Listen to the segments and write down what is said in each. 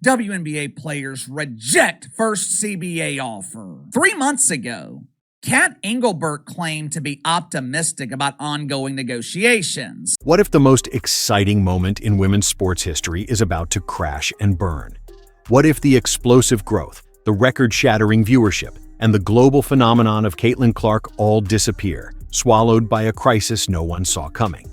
WNBA players reject first CBA offer. 3 months ago, Kat Engelbert claimed to be optimistic about ongoing negotiations. What if the most exciting moment in women's sports history is about to crash and burn? What if the explosive growth, the record-shattering viewership, and the global phenomenon of Caitlin Clark all disappear, swallowed by a crisis no one saw coming?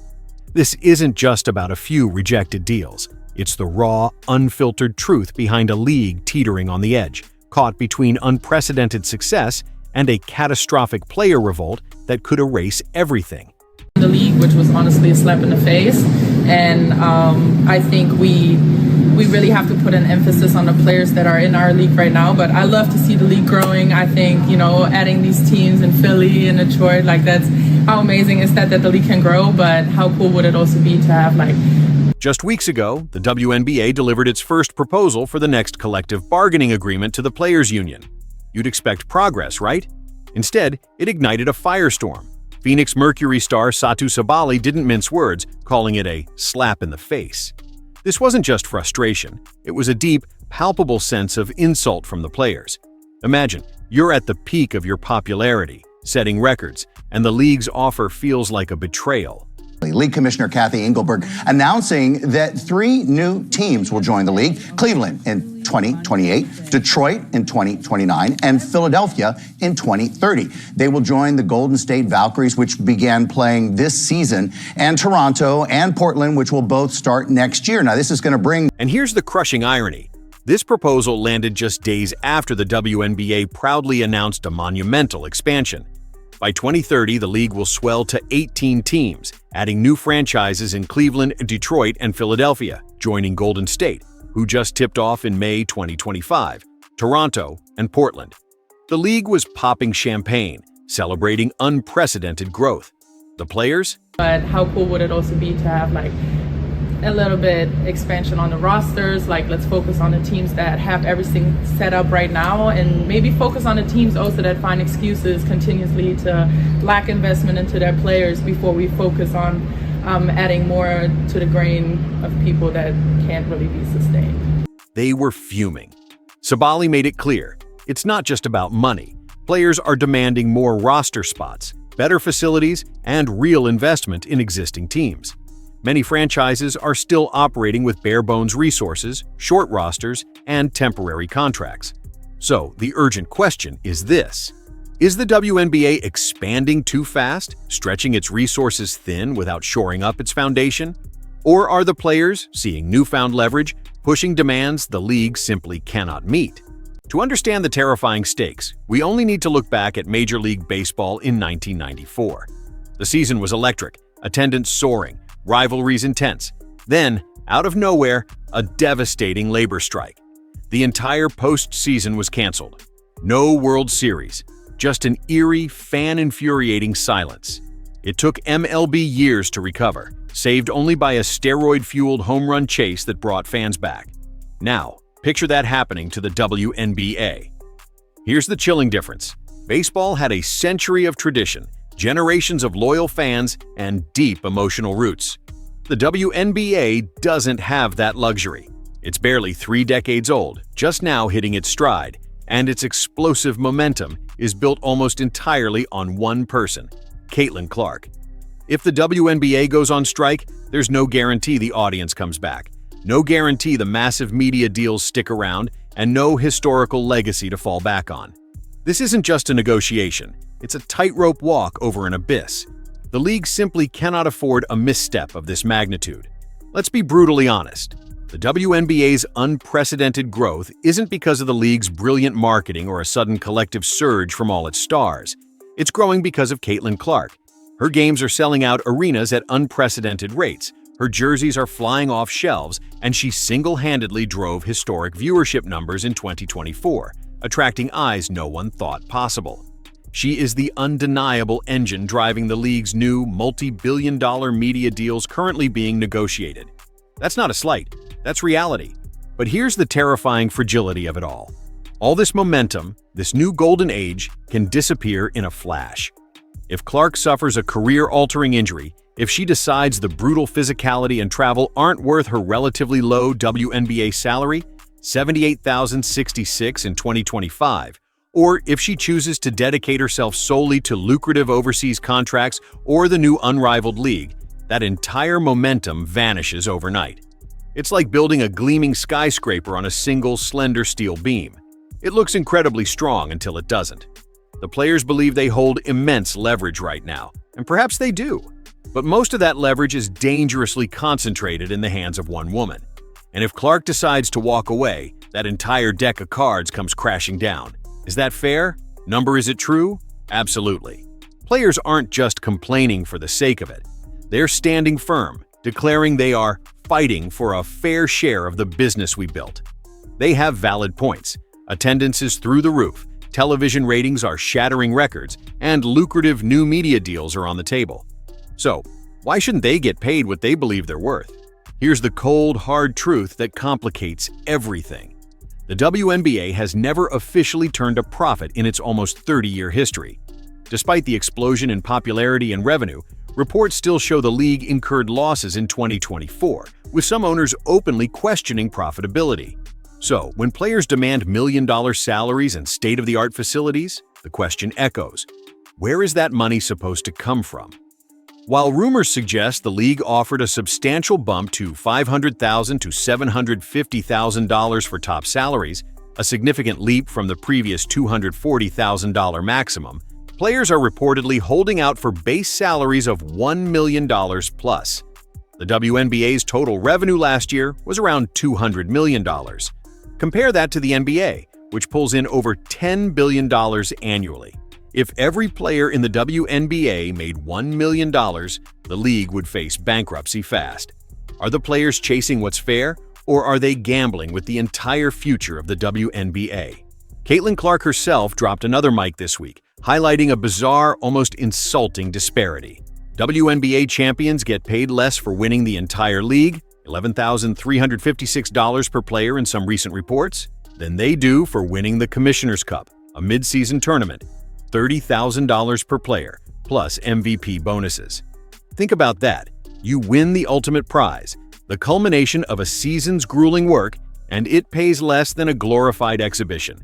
This isn't just about a few rejected deals. It's the raw, unfiltered truth behind a league teetering on the edge, caught between unprecedented success and a catastrophic player revolt that could erase everything. The league, which was honestly a slap in the face, and I think we really have to put an emphasis on the players that are in our league right now. But I love to see the league growing. I think, adding these teams in Philly and Detroit, that's how amazing is that the league can grow. But how cool would it also be to have Just weeks ago, the WNBA delivered its first proposal for the next collective bargaining agreement to the Players Union. You'd expect progress, right? Instead, it ignited a firestorm. Phoenix Mercury star Satou Sabally didn't mince words, calling it a slap in the face. This wasn't just frustration. It was a deep, palpable sense of insult from the players. Imagine, you're at the peak of your popularity, setting records, and the league's offer feels like a betrayal. League Commissioner Kathy Engelbert announcing that 3 new teams will join the league: Cleveland in 2028, Detroit in 2029, and Philadelphia in 2030. They will join the Golden State Valkyries, which began playing this season, and Toronto and Portland, which will both start next year. Now, this is going to bring... And here's the crushing irony. This proposal landed just days after the WNBA proudly announced a monumental expansion. By 2030, the league will swell to 18 teams, adding new franchises in Cleveland, Detroit, and Philadelphia, joining Golden State, who just tipped off in May 2025, Toronto, and Portland. The league was popping champagne, celebrating unprecedented growth. The players? But how cool would it also be to have a little bit expansion on the rosters? Let's focus on the teams that have everything set up right now, and maybe focus on the teams also that find excuses continuously to lack investment into their players before we focus on adding more to the grain of people that can't really be sustained. They were fuming. Sabally made it clear, it's not just about money. Players are demanding more roster spots, better facilities, and real investment in existing teams. Many franchises are still operating with bare-bones resources, short rosters, and temporary contracts. So, the urgent question is this: is the WNBA expanding too fast, stretching its resources thin without shoring up its foundation? Or are the players, seeing newfound leverage, pushing demands the league simply cannot meet? To understand the terrifying stakes, we only need to look back at Major League Baseball in 1994. The season was electric, attendance soaring, rivalries intense. Then, out of nowhere, a devastating labor strike. The entire postseason was canceled. No World Series, just an eerie, fan-infuriating silence. It took MLB years to recover, saved only by a steroid-fueled home run chase that brought fans back. Now, picture that happening to the WNBA. Here's the chilling difference. Baseball had a century of tradition, generations of loyal fans, and deep emotional roots. The WNBA doesn't have that luxury. It's barely 3 decades old, just now hitting its stride, and its explosive momentum is built almost entirely on one person, Caitlin Clark. If the WNBA goes on strike, there's no guarantee the audience comes back, no guarantee the massive media deals stick around, and no historical legacy to fall back on. This isn't just a negotiation. It's a tightrope walk over an abyss. The league simply cannot afford a misstep of this magnitude. Let's be brutally honest. The WNBA's unprecedented growth isn't because of the league's brilliant marketing or a sudden collective surge from all its stars. It's growing because of Caitlin Clark. Her games are selling out arenas at unprecedented rates, her jerseys are flying off shelves, and she single-handedly drove historic viewership numbers in 2024, attracting eyes no one thought possible. She is the undeniable engine driving the league's new multi-billion-dollar media deals currently being negotiated. That's not a slight, that's reality. But here's the terrifying fragility of it all. All this momentum, this new golden age, can disappear in a flash. If Clark suffers a career-altering injury, if she decides the brutal physicality and travel aren't worth her relatively low WNBA salary, $78,066 in 2025, or if she chooses to dedicate herself solely to lucrative overseas contracts or the new Unrivaled league, that entire momentum vanishes overnight. It's like building a gleaming skyscraper on a single slender steel beam. It looks incredibly strong until it doesn't. The players believe they hold immense leverage right now, and perhaps they do. But most of that leverage is dangerously concentrated in the hands of one woman. And if Clark decides to walk away, that entire deck of cards comes crashing down. Is that fair? Is it true? Absolutely. Players aren't just complaining for the sake of it. They're standing firm, declaring they are fighting for a fair share of the business we built. They have valid points. Attendance is through the roof, television ratings are shattering records, and lucrative new media deals are on the table. So, why shouldn't they get paid what they believe they're worth? Here's the cold, hard truth that complicates everything. The WNBA has never officially turned a profit in its almost 30-year history. Despite the explosion in popularity and revenue, reports still show the league incurred losses in 2024, with some owners openly questioning profitability. So, when players demand million-dollar salaries and state-of-the-art facilities, the question echoes, where is that money supposed to come from? While rumors suggest the league offered a substantial bump to $500,000 to $750,000 for top salaries, a significant leap from the previous $240,000 maximum, players are reportedly holding out for base salaries of $1 million plus. The WNBA's total revenue last year was around $200 million. Compare that to the NBA, which pulls in over $10 billion annually. If every player in the WNBA made $1 million, the league would face bankruptcy fast. Are the players chasing what's fair, or are they gambling with the entire future of the WNBA? Caitlin Clark herself dropped another mic this week, highlighting a bizarre, almost insulting disparity. WNBA champions get paid less for winning the entire league, $11,356 per player in some recent reports, than they do for winning the Commissioner's Cup, a mid-season tournament, $30,000 per player, plus MVP bonuses. Think about that. You win the ultimate prize, the culmination of a season's grueling work, and it pays less than a glorified exhibition.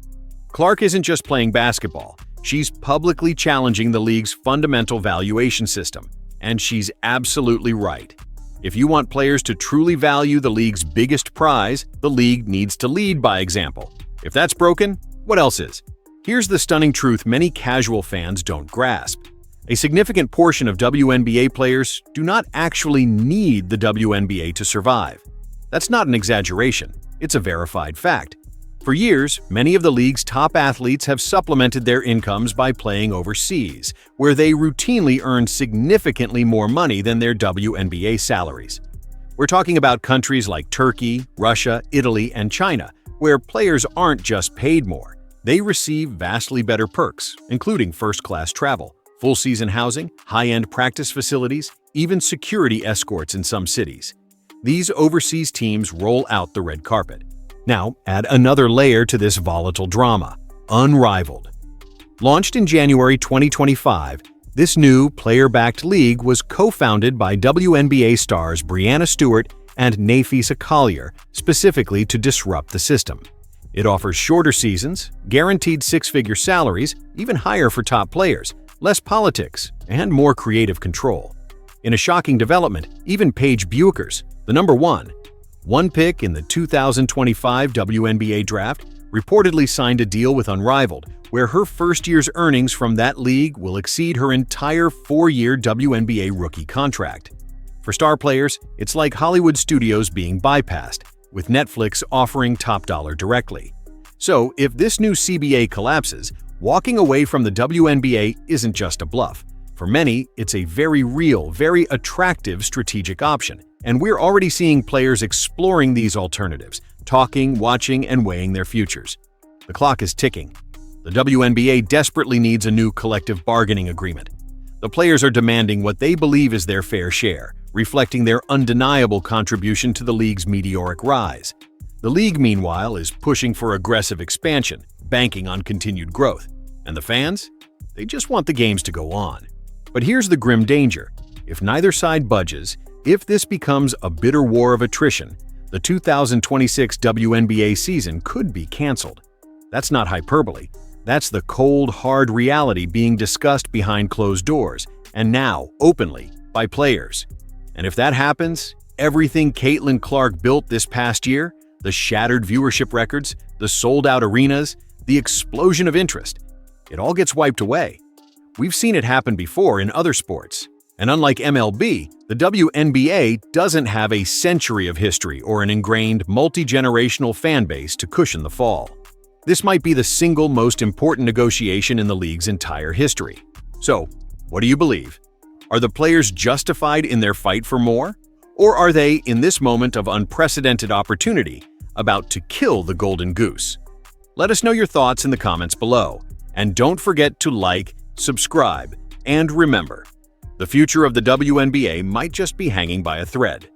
Clark isn't just playing basketball. She's publicly challenging the league's fundamental valuation system, and she's absolutely right. If you want players to truly value the league's biggest prize, the league needs to lead by example. If that's broken, what else is? Here's the stunning truth many casual fans don't grasp. A significant portion of WNBA players do not actually need the WNBA to survive. That's not an exaggeration. It's a verified fact. For years, many of the league's top athletes have supplemented their incomes by playing overseas, where they routinely earn significantly more money than their WNBA salaries. We're talking about countries like Turkey, Russia, Italy, and China, where players aren't just paid more. They receive vastly better perks, including first-class travel, full-season housing, high-end practice facilities, even security escorts in some cities. These overseas teams roll out the red carpet. Now, add another layer to this volatile drama, Unrivaled. Launched in January 2025, this new player-backed league was co-founded by WNBA stars Breanna Stewart and Nafisa Collier, specifically to disrupt the system. It offers shorter seasons, guaranteed six-figure salaries, even higher for top players, less politics, and more creative control. In a shocking development, even Paige Bueckers, the number one pick in the 2025 WNBA draft, reportedly signed a deal with Unrivaled, where her first year's earnings from that league will exceed her entire four-year WNBA rookie contract. For star players, it's like Hollywood studios being bypassed, with Netflix offering top dollar directly. So, if this new CBA collapses, walking away from the WNBA isn't just a bluff. For many, it's a very real, very attractive strategic option, and we're already seeing players exploring these alternatives, talking, watching, and weighing their futures. The clock is ticking. The WNBA desperately needs a new collective bargaining agreement. The players are demanding what they believe is their fair share, reflecting their undeniable contribution to the league's meteoric rise. The league, meanwhile, is pushing for aggressive expansion, banking on continued growth. And the fans? They just want the games to go on. But here's the grim danger. If neither side budges, if this becomes a bitter war of attrition, the 2026 WNBA season could be canceled. That's not hyperbole. That's the cold, hard reality being discussed behind closed doors, and now openly by players. And if that happens, everything Caitlin Clark built this past year, the shattered viewership records, the sold-out arenas, the explosion of interest, it all gets wiped away. We've seen it happen before in other sports. And unlike MLB, the WNBA doesn't have a century of history or an ingrained, multi-generational fan base to cushion the fall. This might be the single most important negotiation in the league's entire history. So, what do you believe? Are the players justified in their fight for more? Or are they, in this moment of unprecedented opportunity, about to kill the golden goose? Let us know your thoughts in the comments below. And don't forget to like, subscribe, and remember, the future of the WNBA might just be hanging by a thread.